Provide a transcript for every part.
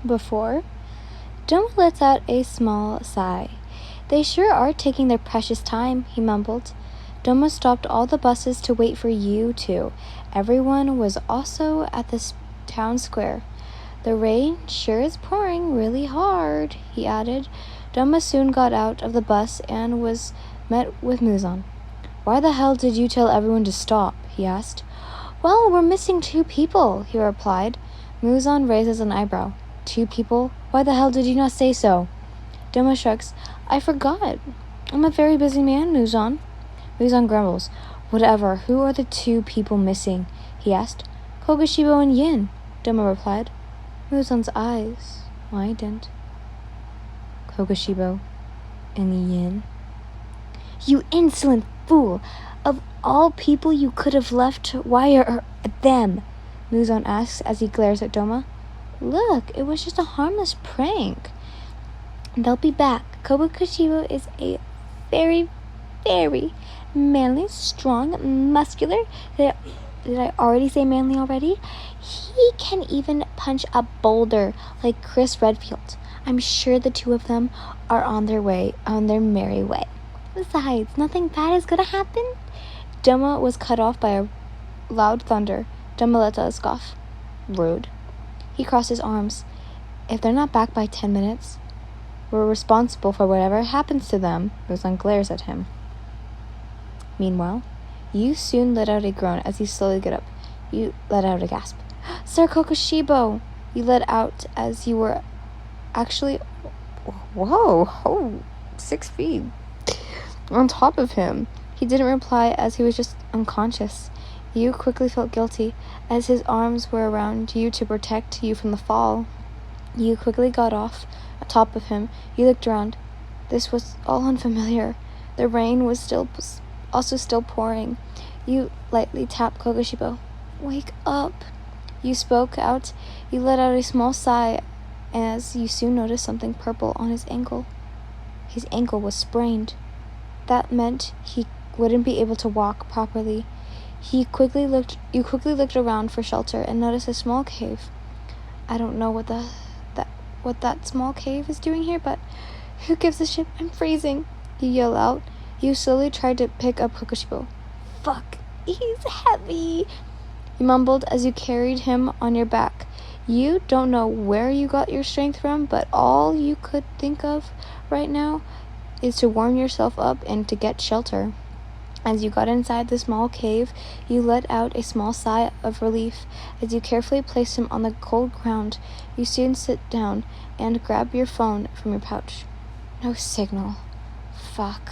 before? Doma lets out a small sigh. They sure are taking their precious time, he mumbled. Doma stopped all the buses to wait for you two. Everyone was also at the town square. The rain sure is pouring really hard, he added. Doma soon got out of the bus and was met with Muzan. Why the hell did you tell everyone to stop? He asked. Well, we're missing 2 people, he replied. Muzan raises an eyebrow. 2 people? Why the hell did you not say so? Doma shrugs. I forgot. I'm a very busy man, Muzan. Muzan grumbles. Whatever. Who are the 2 people missing? He asked. Kogashibo and Yin, Doma replied. Muzan's eyes widened. Kogashibo and Yin. You insolent fool! Of all people you could have left, why are them? Muzan asks as he glares at Doma. Look, it was just a harmless prank. They'll be back. Kogashibo is a very, very manly, strong, muscular. Did I already say manly already? He can even punch a boulder like Chris Redfield. I'm sure the 2 of them are on their merry way. Besides, nothing bad is gonna happen. Doma was cut off by a loud thunder. Doma let out a scoff. Rude. He crossed his arms. If they're not back by 10 minutes, we're responsible for whatever happens to them. Muzan glares at him. Meanwhile, you soon let out a groan as you slowly get up. You let out a gasp. Sir Kogashibo! You let out as you were actually... Whoa! Oh, 6 feet. On top of him. He didn't reply as he was just unconscious. You quickly felt guilty as his arms were around you to protect you from the fall. You quickly got off atop of him. You looked around. This was all unfamiliar. The rain was still pouring. You lightly tapped Kogashibo. Wake up. You spoke out. You let out a small sigh as you soon noticed something purple on his ankle. His ankle was sprained. That meant he wouldn't be able to walk properly. You quickly looked around for shelter and noticed a small cave. I don't know what that small cave is doing here, but who gives a shit? I'm freezing. You yell out. You slowly tried to pick up Kogashibo. Fuck, he's heavy. You mumbled as you carried him on your back. You don't know where you got your strength from, but all you could think of right now is to warm yourself up and to get shelter. As you got inside the small cave, you let out a small sigh of relief. As you carefully placed him on the cold ground, you soon sit down and grab your phone from your pouch. No signal. Fuck.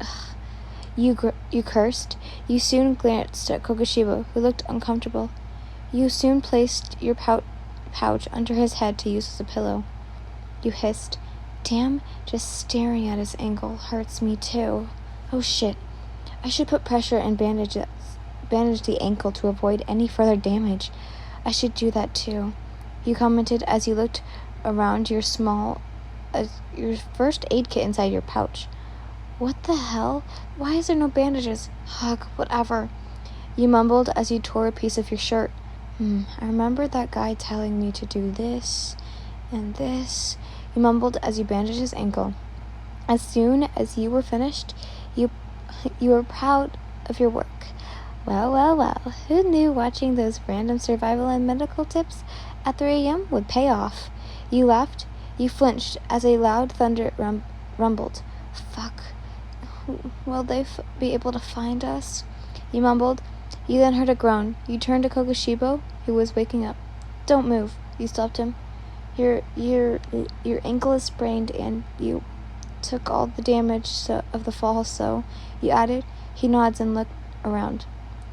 Ugh. You cursed. You soon glanced at Kogashibo, who looked uncomfortable. You soon placed your pouch under his head to use as a pillow. You hissed. Damn, just staring at his ankle hurts me too. Oh shit. I should put pressure and bandage the ankle to avoid any further damage. I should do that too. You commented as you looked around your first aid kit inside your pouch. What the hell? Why is there no bandages? Ugh, whatever. You mumbled as you tore a piece of your shirt. I remember that guy telling me to do this and this. You mumbled as you bandaged his ankle. As soon as you were finished, you were proud of your work. Well, who knew watching those random survival and medical tips at 3 a.m. would pay off? You laughed. You flinched as a loud thunder rumbled. Fuck. Will they be able to find us? You mumbled. You then heard a groan. You turned to Kogashibo, who was waking up. Don't move. You stopped him. Your ankle is sprained and you took all the damage of the fall, so you added. He nods and looked around.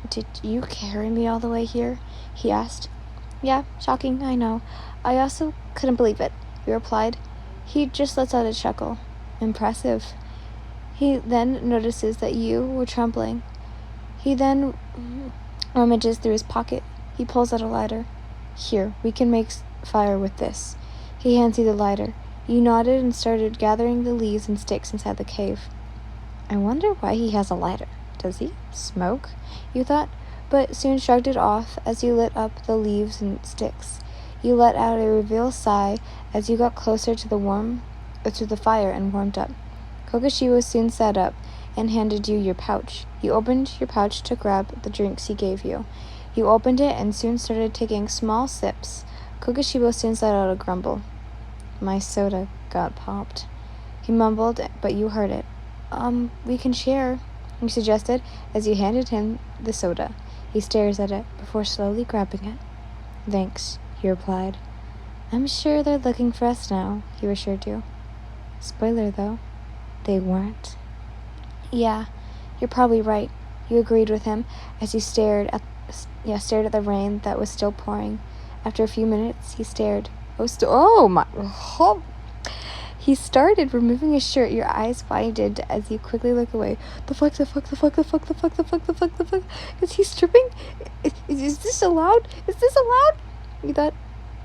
Did you carry me all the way here? He asked. Yeah, shocking, I know. I also couldn't believe it, you replied. He just lets out a chuckle. Impressive. He then notices that you were trembling. He then rummages through his pocket. He pulls out a lighter. Here, we can make fire with this. He hands you the lighter. You nodded and started gathering the leaves and sticks inside the cave. I wonder why he has a lighter. Does he smoke? You thought, but soon shrugged it off as you lit up the leaves and sticks. You let out a revealed sigh as you got closer to the fire and warmed up. Kokoshibo soon sat up and handed you your pouch. You opened your pouch to grab the drinks he gave you. You opened it and soon started taking small sips. Kokoshibo soon let out a grumble. My soda got popped. He mumbled, but you heard it. We can share, you suggested as you handed him the soda. He stares at it before slowly grabbing it. Thanks, he replied. I'm sure they're looking for us now, he assured you. Spoiler, though, they weren't. Yeah, you're probably right, you agreed with him as you stared at the rain that was still pouring. After a few minutes, he stared. He started removing his shirt. Your eyes widened as you quickly look away. The fuck? Is he stripping? Is this allowed? You thought,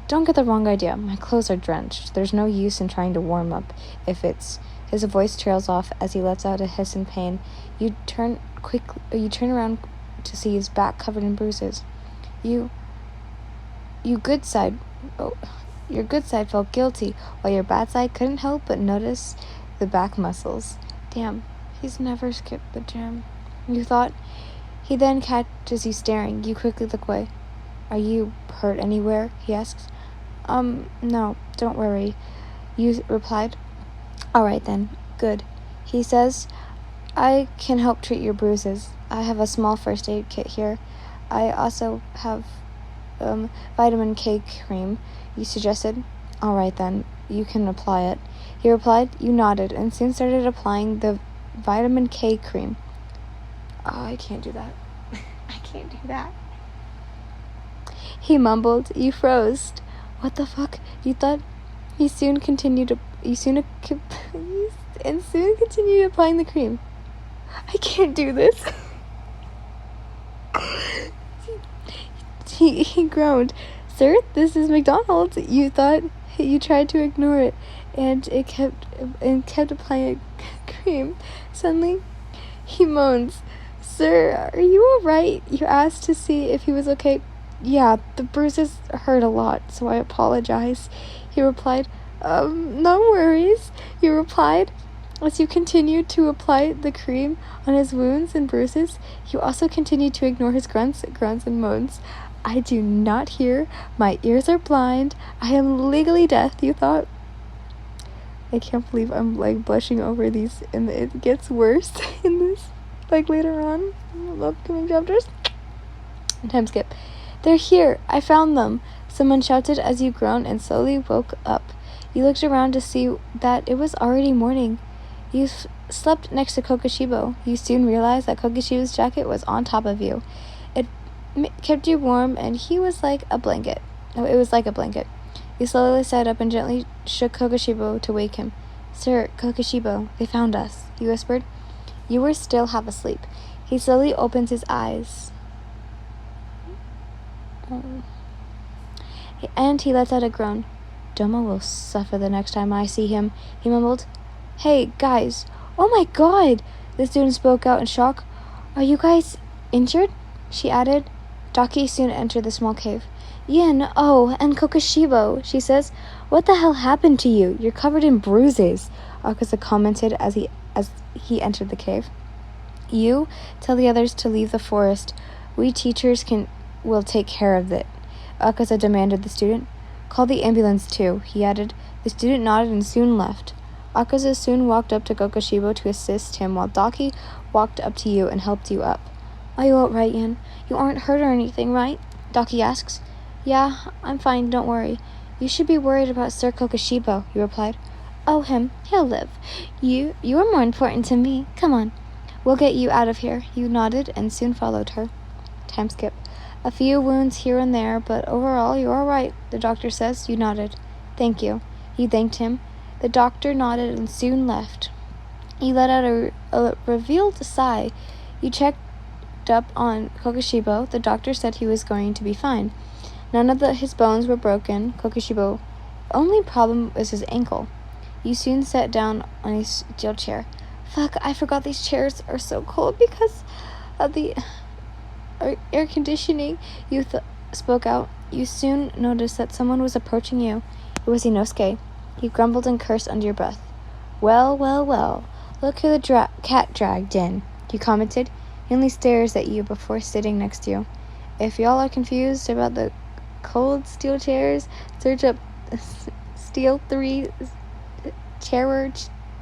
don't get the wrong idea. My clothes are drenched. There's no use in trying to warm up if it's... His voice trails off as he lets out a hiss in pain. You turn around to see his back covered in bruises. Your good side felt guilty, while your bad side couldn't help but notice the back muscles. Damn, he's never skipped the gym, you thought. He then catches you staring. You quickly look away. Are you hurt anywhere? He asks. No, don't worry, you replied. All right then, good. He says, I can help treat your bruises. I have a small first aid kit here. I also have vitamin K cream, you suggested. All right then, you can apply it. He replied. You nodded and soon started applying the vitamin K cream. Oh, I can't do that. I can't do that. He mumbled. You froze. What the fuck? You thought. He soon continued applying the cream. I can't do this. He groaned. Sir, this is McDonald's. You thought. You tried to ignore it, and kept applying cream. Suddenly, he moans. Sir, are you alright? You asked to see if he was okay. Yeah, the bruises hurt a lot, so I apologize. He replied. No worries, you replied. As you continued to apply the cream on his wounds and bruises, you also continued to ignore his grunts, and moans. I do not hear. My ears are blind. I am legally deaf, you thought. I can't believe I'm, blushing over these, and it gets worse in this, later on in the upcoming chapters. Time skip. They're here. I found them. Someone shouted as you groaned and slowly woke up. You looked around to see that it was already morning. You slept next to Kokoshibo. You soon realized that Kokoshibo's jacket was on top of you. It kept you warm, and he was like a blanket. Oh, it was like a blanket. You slowly sat up and gently shook Kokoshibo to wake him. Sir, Kokoshibo, they found us, he whispered. You were still half asleep. He slowly opens his eyes. And he lets out a groan. Doma will suffer the next time I see him, he mumbled. Hey, guys. Oh my god! The student spoke out in shock. Are you guys injured? She added. Daki soon entered the small cave. Yin, and Kokoshibo, she says. What the hell happened to you? You're covered in bruises, Akaza commented as he entered the cave. You tell the others to leave the forest. We teachers will take care of it, Akaza demanded the student. Call the ambulance too, he added. The student nodded and soon left. Akaza soon walked up to Kokoshibo to assist him, while Daki walked up to you and helped you up. Are you alright, Yin? You aren't hurt or anything, right? Daki asks. Yeah, I'm fine, don't worry. You should be worried about Sir Kokoshibo, you replied. Oh, him. He'll live. You are more important to me. Come on. We'll get you out of here. You nodded and soon followed her. Time skip. A few wounds here and there, but overall you're all right, the doctor says. You nodded. Thank you. You thanked him. The doctor nodded and soon left. You let out a revealed sigh. You checked up on Kokoshibo. The doctor said he was going to be fine. None of his bones were broken. Kokoshibo only problem was his ankle. You soon sat down on a steel chair. Fuck, I forgot these chairs are so cold because of the air conditioning. You spoke out, you soon noticed that someone was approaching you. It was Inosuke. You grumbled and cursed under your breath. Well, well, well, look who the cat dragged in, you commented. He only stares at you before sitting next to you. If y'all are confused about the cold steel chairs, search up steel 3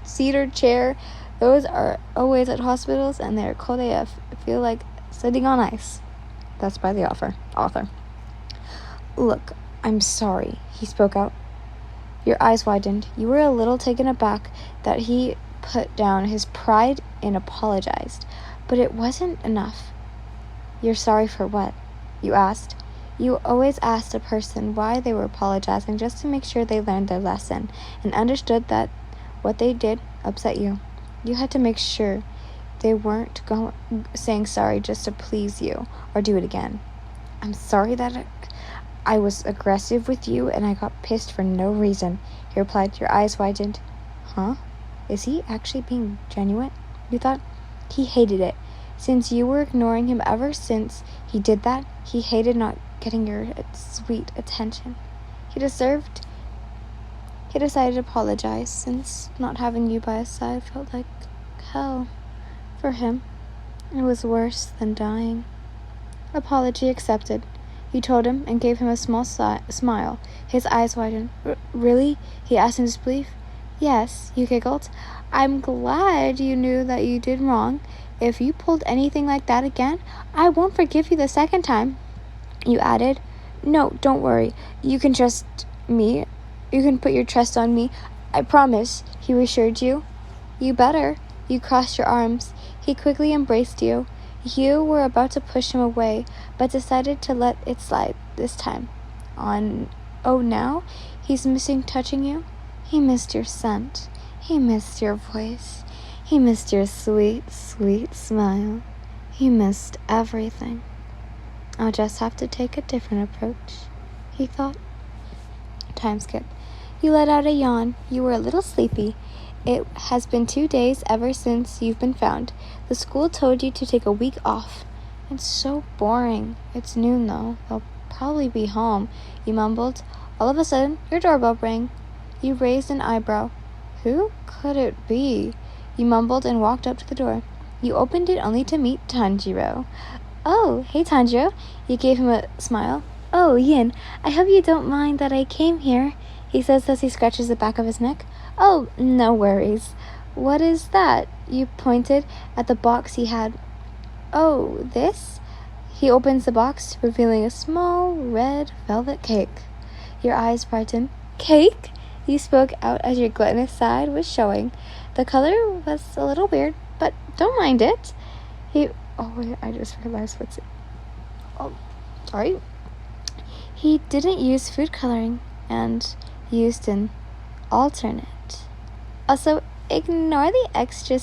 cedar chair. Those are always at hospitals, and they're cold AF. I feel like sitting on ice. That's by the author. Look, I'm sorry, he spoke out. Your eyes widened. You were a little taken aback that he put down his pride and apologized, but it wasn't enough. You're sorry for what? You asked. You always asked a person why they were apologizing just to make sure they learned their lesson and understood that what they did upset you. You had to make sure they weren't saying sorry just to please you or do it again. I'm sorry that I was aggressive with you and I got pissed for no reason, he replied. Your eyes widened. Huh? Is he actually being genuine? You thought? He hated it. Since you were ignoring him ever since he did that, he hated not getting your sweet attention. He decided to apologize, since not having you by his side felt like hell for him. It was worse than dying. Apology accepted. You told him and gave him a small smile. His eyes widened. Really? He asked in disbelief. Yes, you giggled. I'm glad you knew that you did wrong. If you pulled anything like that again, I won't forgive you the second time. You added. No, don't worry. You can trust me. You can put your trust on me. I promise, he reassured you. You better. You crossed your arms. He quickly embraced you. You were about to push him away, but decided to let it slide this time. Now he's missing touching you. He missed your scent. He missed your voice. He missed your sweet, sweet smile. He missed everything. I'll just have to take a different approach, he thought. Time skip. You let out a yawn. You were a little sleepy. It has been 2 days ever since you've been found. The school told you to take a week off. It's so boring. It's noon, though. They'll probably be home, you mumbled. All of a sudden, your doorbell rang. You raised an eyebrow. Who could it be? You mumbled and walked up to the door. You opened it only to meet Tanjiro. Oh, hey Tanjiro. You gave him a smile. Oh, Yin, I hope you don't mind that I came here, he says as he scratches the back of his neck. Oh, no worries. What is that? You pointed at the box he had. Oh, this? He opens the box, revealing a small red velvet cake. Your eyes brighten. Cake? You spoke out as your gluttonous side was showing. The color was a little weird, but don't mind it. I just realized what's it. Oh, sorry. He didn't use food coloring and used an alternate. Also, ignore the extra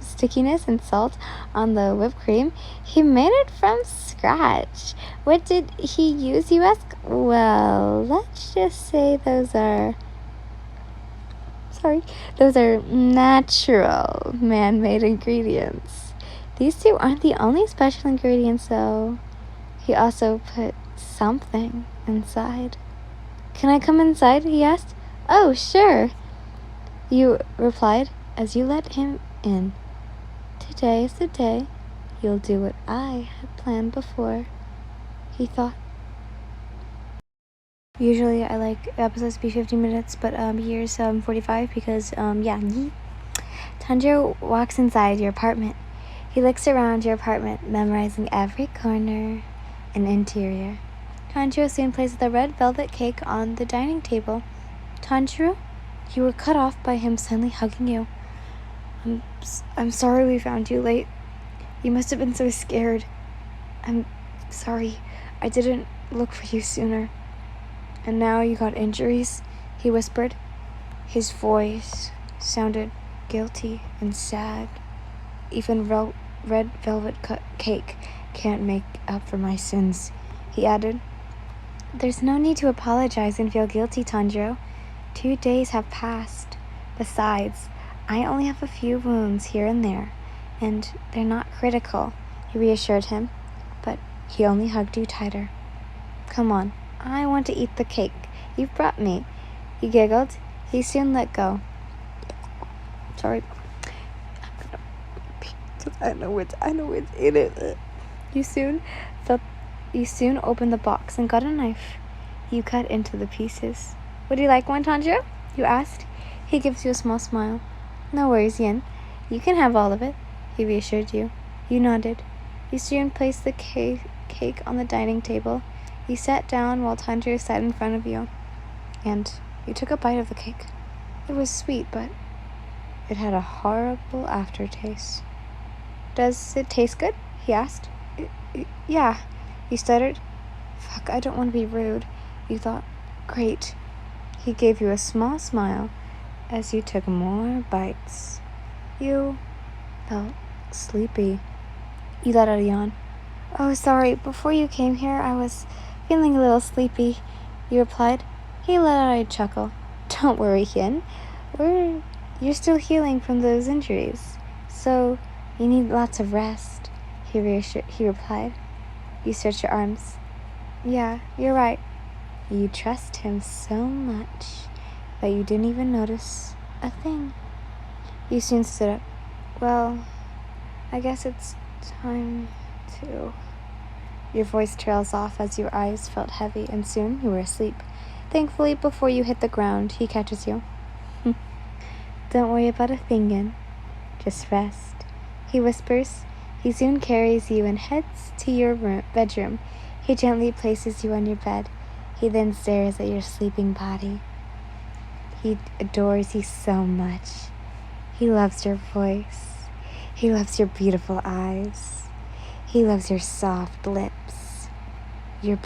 stickiness and salt on the whipped cream. He made it from scratch. What did he use, you ask? Well, let's just say those are natural man-made ingredients. These two aren't the only special ingredients, though. He also put something inside. Can I come inside? He asked. Oh, sure, you replied as you let him in. Today is the day you'll do what I had planned before, he thought. Usually I like episodes to be 50 minutes, but here's 45 because, Tanjiro walks inside your apartment. He looks around your apartment, memorizing every corner and interior. Tanjiro soon places the red velvet cake on the dining table. Tanjiro, you were cut off by him suddenly hugging you. I'm sorry we found you late. You must have been so scared. I'm sorry. I didn't look for you sooner. And now you got injuries, he whispered. His voice sounded guilty and sad. Even red velvet cake can't make up for my sins, he added. There's no need to apologize and feel guilty, Tanjiro. 2 days have passed. Besides, I only have a few wounds here and there, and they're not critical, he reassured him. But he only hugged you tighter. Come on, I want to eat the cake you've brought me. He giggled. He soon let go. Sorry. I know it's in it. You soon opened the box and got a knife. You cut into the pieces. Would you like one, Tanjiro? You asked. He gives you a small smile. No worries, Yin. You can have all of it, he reassured you. You nodded. You soon placed the cake on the dining table. You sat down while Tanjiro sat in front of you. And you took a bite of the cake. It was sweet, but it had a horrible aftertaste. Does it taste good? He asked. Yeah, you stuttered. Fuck, I don't want to be rude. You thought. Great. He gave you a small smile as you took more bites. You felt sleepy. You let out a yawn. Oh, sorry, before you came here, I was feeling a little sleepy, you replied. He let out a chuckle. Don't worry, Yin. You're still healing from those injuries, so you need lots of rest, he replied. You stretched your arms. Yeah, you're right. You trust him so much that you didn't even notice a thing. You soon stood up. Well, I guess it's time to... Your voice trails off as your eyes felt heavy, and soon you were asleep. Thankfully, before you hit the ground, he catches you. Don't worry about a thing, Yin. Just rest, he whispers. He soon carries you and heads to your bedroom. He gently places you on your bed. He then stares at your sleeping body. He adores you so much. He loves your voice. He loves your beautiful eyes. He loves your soft lips. Your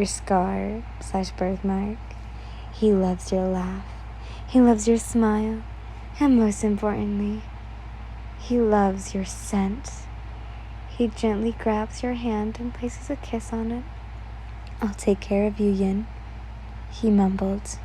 scar/birthmark. He loves your laugh. He loves your smile. And most importantly, he loves your scent. He gently grabs your hand and places a kiss on it. I'll take care of you, Yin, he mumbled.